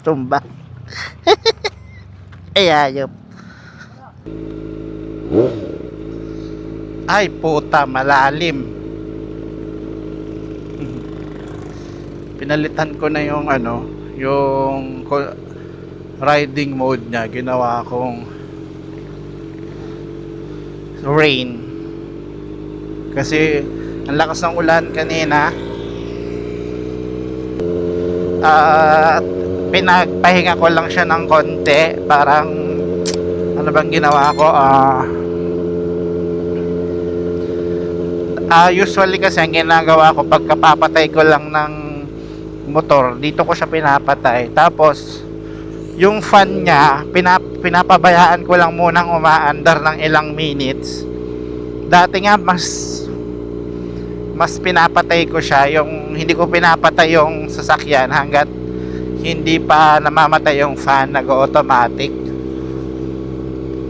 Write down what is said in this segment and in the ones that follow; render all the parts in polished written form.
tumba. Ay, ayop. Ay, puta, malalim. Pinalitan ko na yung yung riding mode niya. Ginawa kong rain. Kasi ang lakas ng ulan kanina. Pinagpahinga ko lang siya ng konti. Parang ano bang ginawa ko? Usually kasi ang ginagawa ko pagkapapatay ko lang ng motor, dito ko siya pinapatay. Tapos yung fan niya pinapabayaan ko lang munang umaandar ng ilang minutes. Dati nga mas pinapatay ko siya, yung hindi ko pinapatay yung sasakyan hanggat hindi pa namamatay yung fan, nag-automatic.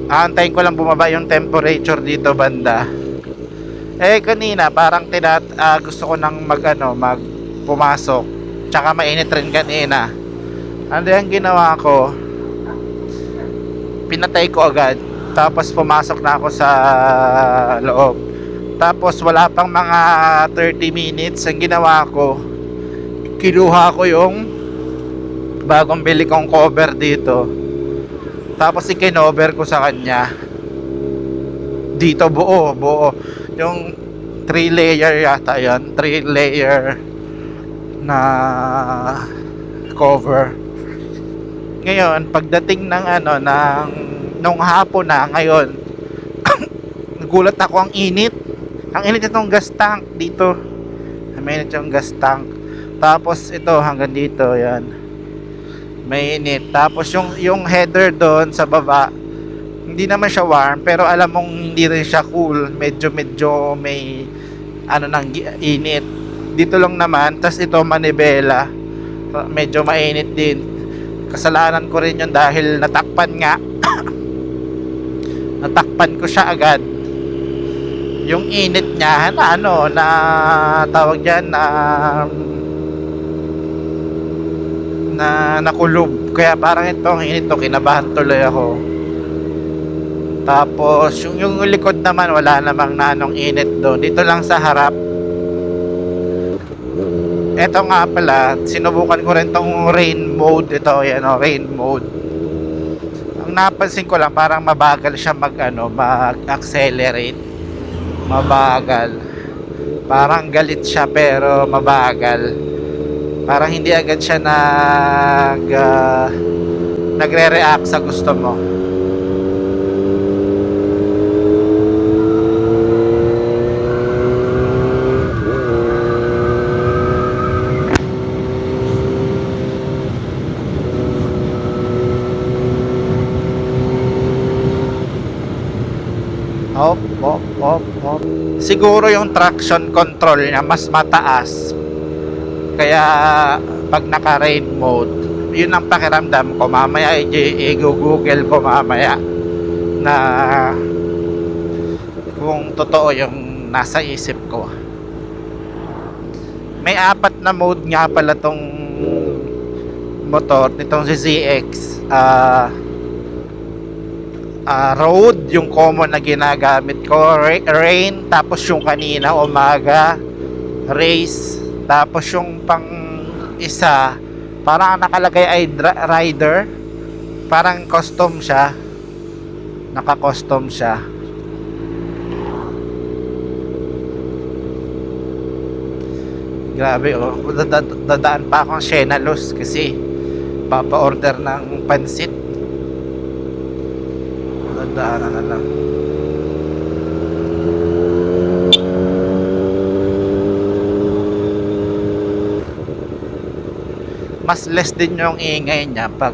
Aantayin ko lang bumaba yung temperature dito banda. Kanina parang gusto ko nang pumasok. Tsaka mainit rin kanina. Ano yung ginawa ko? Pinatay ko agad. Tapos pumasok na ako sa loob. Tapos wala pang mga 30 minutes. Ang ginawa ko, kinuha ko yung bagong bili kong cover dito. Tapos ikinover ko sa kanya. Dito buo. Yung 3 layer yata yun. 3 layer na cover. Ngayon, pagdating ng nung hapon na ngayon, nagulat ako, ang init. Ang init itong gas tank dito. Mainit yung gas tank. Tapos ito hanggang dito, yan. Mainit. Tapos yung header doon sa baba, hindi naman siya warm, pero alam mong hindi rin siya cool. Medyo may nang init. Dito lang naman. Tas ito manibela. Medyo mainit din. Kasalanan ko rin yun dahil natakpan nga. Natakpan ko siya agad. Yung init niya na tawag diyan na nakulob. Kaya parang itong init to, kinabahan tuloy ako. Tapos yung likod naman wala namang init doon. Dito lang sa harap. Eto nga pala, sinubukan ko rin tong rain mode. Ito, rain mode. Ang napansin ko lang, parang mabagal siya mag-accelerate. Mabagal. Parang galit siya pero mabagal. Parang hindi agad siya nagre-react sa gusto mo. Hop. Siguro yung traction control niya mas mataas. Kaya pag naka-rain mode, yun ang pakiramdam ko. Mamaya i-google ko mamaya na kung totoo yung nasa isip ko. May 4 na mode nga pala tong motor nitong ZX. Road, yung common na ginagamit ko, rain, tapos yung kanina umaga, race, tapos yung pang isa parang nakalagay ay rider, parang custom siya, naka-custom siya. Grabe dadaan pa akong Sienalos kasi papa-order ng pansit. Daanan na lang. Mas less din yung ingay niya pag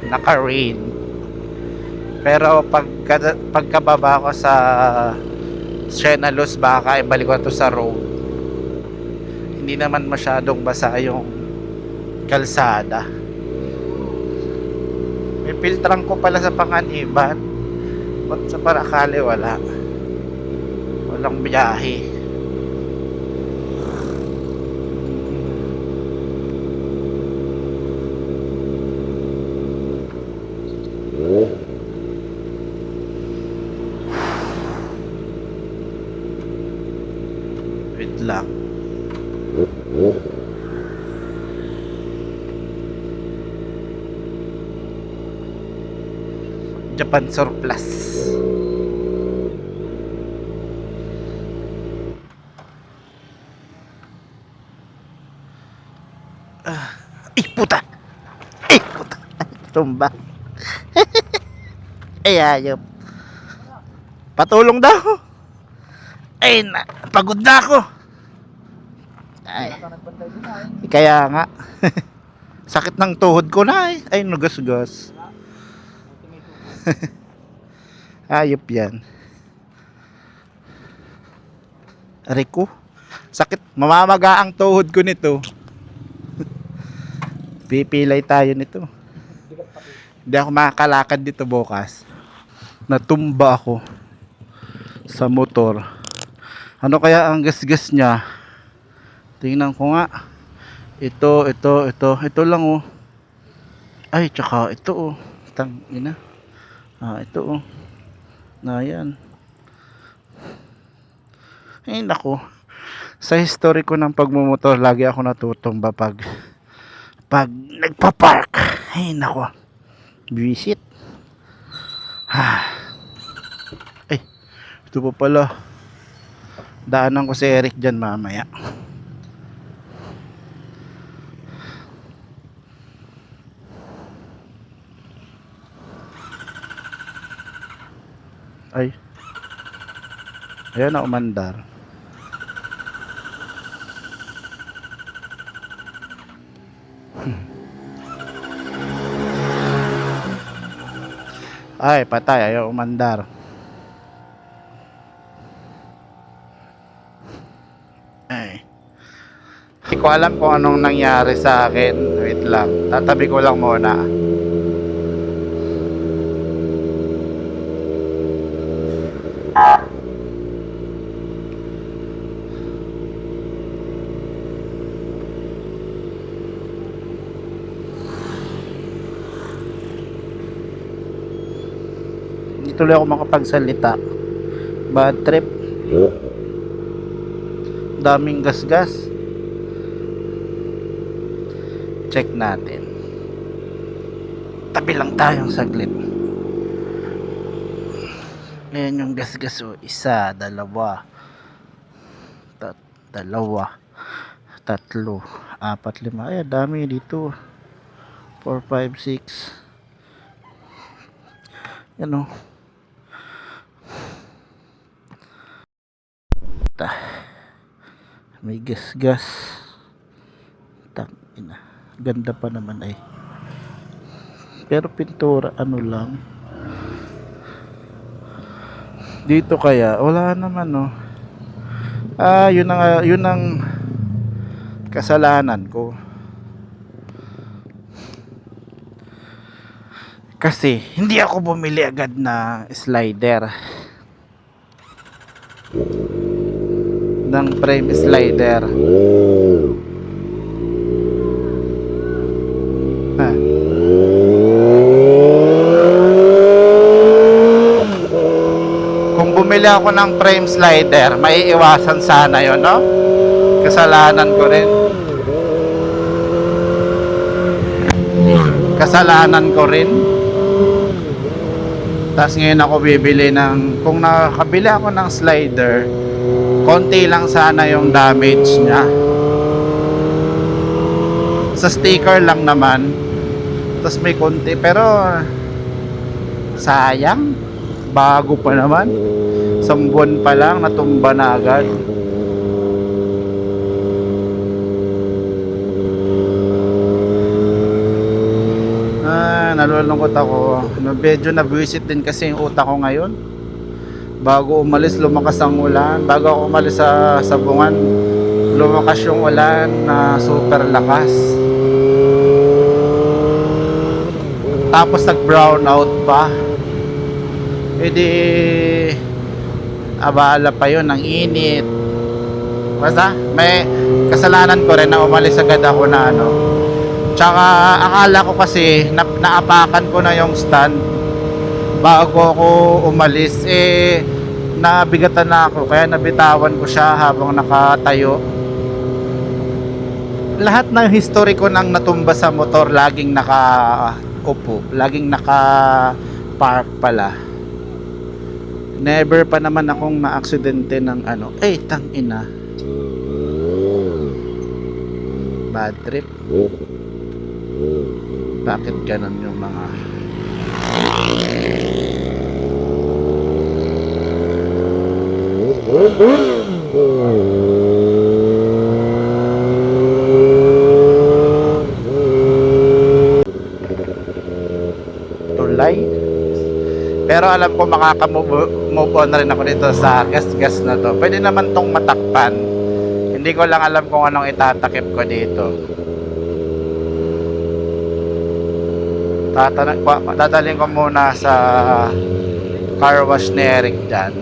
naka-rain. Pero pagkababa ko sa Sienalos, baka ibalik ko to sa road. Hindi naman masyadong basa yung kalsada. May filtran ko pala sa Panganiban. Ba't sa Paracale wala? Walang biyahe. Japan surplus. Ih, puta! Ih, puta! Tumba. Ay, ayop. Patulong daw. Ay, pagod na ako. Ay. Kaya nga. Sakit ng tuhod ko na eh. Ay, nugas-gas. Ayop yan. Aray ko. Sakit. Mamamaga ang tuhod ko nito. Pipilay tayo nito. Hindi ako makakalakad dito bukas. Natumba ako sa motor. Ano kaya ang gas-gas niya? Tingnan ko nga. Ito lang oh. Ay, tsaka ito oh. Tangina. Ito oh. Ayan. Ay, nako. Sa history ko ng pagmumotor, lagi ako natutumba pag nagpa-park. Ay, nako. Visit. Ay, ito pa pala. Daanan ko si Eric dyan mamaya. Ay. Ayan na umandar. Ay, patay. Ayaw umandar. Ay. Hindi ko alam kung anong nangyari sa akin. Wait lang. Tatabi ko lang muna. Hindi tuloy ako makapagsalita. Bad trip. Daming gas-gas. Check natin. Tabi lang tayong saglit. Ayan yung gas-gas oh. Isa, dalawa. Dalawa. Tatlo. Apat, lima. Ay, dami dito. 4, 5, 6. Yan oh. May gas-gas. Tangina. Ganda pa naman ay. Pero pintura ano lang. Dito kaya wala naman no. Yun ang kasalanan ko. Kasi hindi ako bumili agad na slider. Ng frame slider. Kung bumili ako ng frame slider, maiiwasan sana yon, no? Kasalanan ko rin. Kasalanan ko rin. Tapos ngayon ako bibili ng, kung nakabili ako ng slider, konti lang sana yung damage niya. Sa sticker lang naman. Tapos may konti, pero sayang. Bago pa naman. Isang buwan pa lang, natumba na agad. Nalulungkot ako. Medyo na-visit din kasi yung utak ko ngayon. Bago umalis, lumakas ang ulan. Bago ako umalis sa Sabungan, lumakas yung ulan na super lakas. Tapos nag-brown out pa. E di abala pa yun ng init. Basta may kasalanan ko rin na umalis agad ako na ano. Tsaka akala ko kasi naapakan ko na yung stand bago ako umalis, nabigatan na ako kaya nabitawan ko siya habang nakatayo. Lahat ng history ko nang natumba sa motor, laging naka-upo, laging naka-park pala. Never pa naman akong maaksidente ng ano. Tang ina. Bad trip. Bakit ganun yung mga tulay? Pero alam ko move on na rin ako dito sa gas-gas na to. Pwede naman tong matakpan. Hindi ko lang alam kung anong itatakip ko dito. Dadalhin ko muna sa car wash ni Eric dyan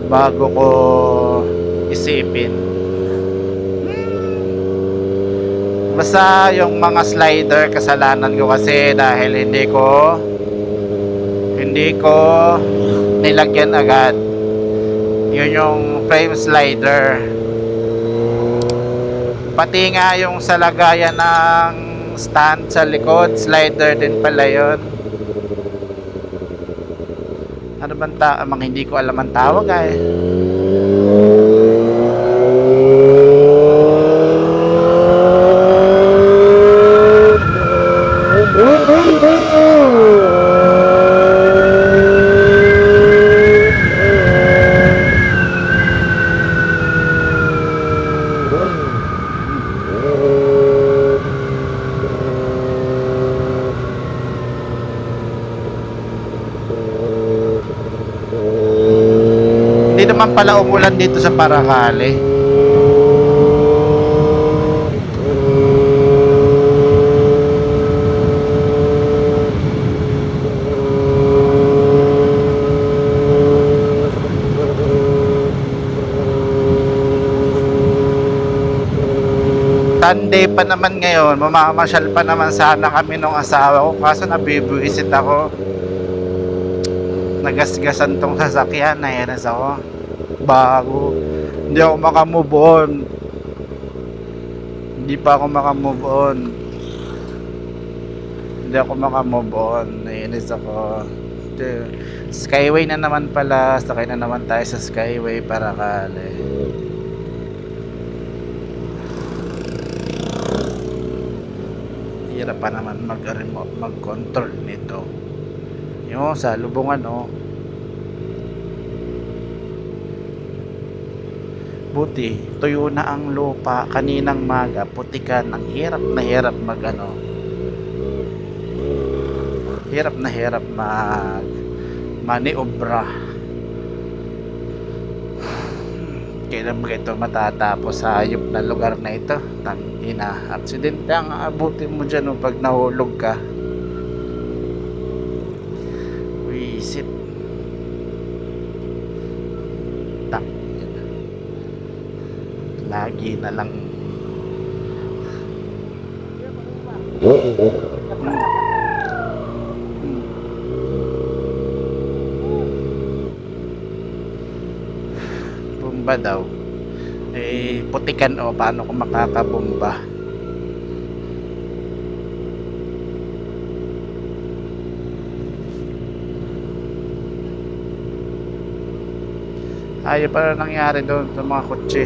bago ko isipin. Basta yung mga slider kasalanan ko kasi dahil hindi ko nilagyan agad. Yun yung frame slider. Pati nga yung sa lagayan ng stand sa likod, slider din pala yun. Ano bang hindi ko alam ang tawag ay. Hindi naman pala umulan dito sa Paracale. Sunday pa naman ngayon, mamamasyal pa naman sana kami nung asawa ko, kaso nabibuisit ako. Nagasgasan tong sasakyan, nainis ako. Bago. Hindi ako makamove on. Hindi pa ako makamove on. Hindi ako makamove on. Nainis ako. Skyway na naman pala. Sakay na naman tayo sa Skyway Paracale. Hirap pa naman mag-control nito. Yung sa lubungan buti tuyo na ang lupa kaninang maga, putikan. Ang hirap na hirap maniobra. Kailan ba ito matatapos sa hayop na lugar na ito? Tangina, aksidente ang aabutin mo dyan pag nahulog ka. Wisit. Lagi na lang bomba daw. Putikan paano ko makakabomba? Ayaw pa nangyari doon sa mga kotse.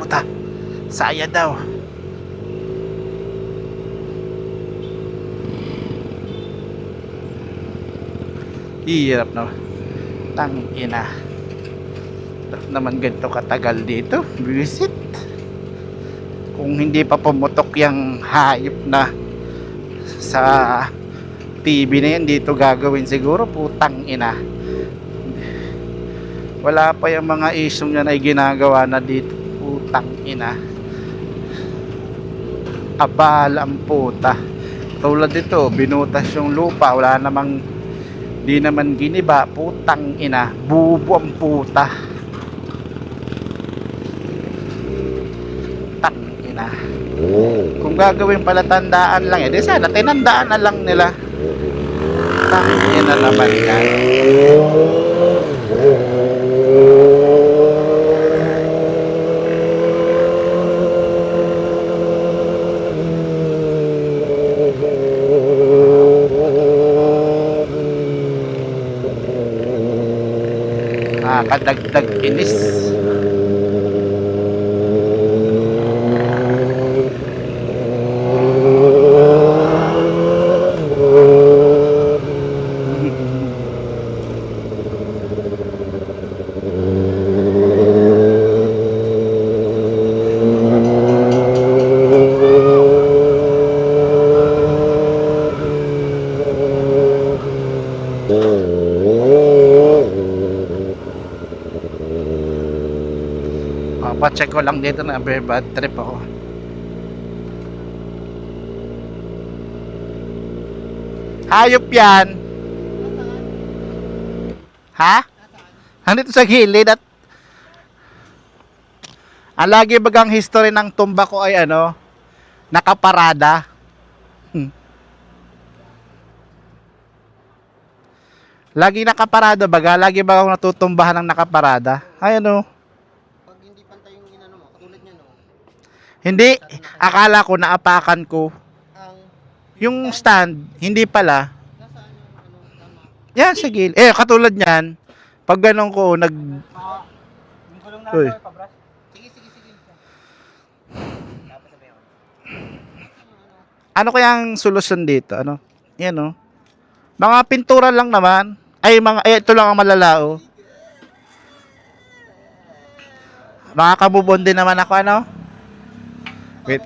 Puta, saya daw. Hirap na. Tangina. Ba't naman ganito katagal dito? Visit. Kung hindi pa pumutok yung hayop na sa TV na yan, dito gagawin siguro. Putang ina. Wala pa yung mga issue na ginagawa na dito. Putang ina. Abala ang puta. Tulad dito, binutas yung lupa. Wala namang, di naman giniba. Putang ina. Bubo ang puta. Tang ina. Kung gagawin pala tandaan lang, di sana tinandaan na lang nila. Bakit yan na naman yan? Nakakadagdag inis. Papacheck ko lang dito na very bad trip ako. Hayop yan. Ha? Nandito sa gilid at ang lagi bagang history ng tumba ko ay ano, nakaparada. Lagi nakaparada baga, lagi baga akong natutumbahan ng nakaparada. Ay ano, Pag hindi pantay yung inano mo, katulad niya no, hindi, akala ko naapakan ko. ang Yung stand, hindi pala. nasaan yung ano, tama. Yan, sige. Katulad niyan, pag ganun ko, Yung gulong na Uy. ito, pabras. Sige. Tapos sabi ako. ano kayang solusyon dito? Ano? Yan, oh. Mga pintura lang naman. Ito lang ang malalao. Makakabubon din naman ako, ano? Wait.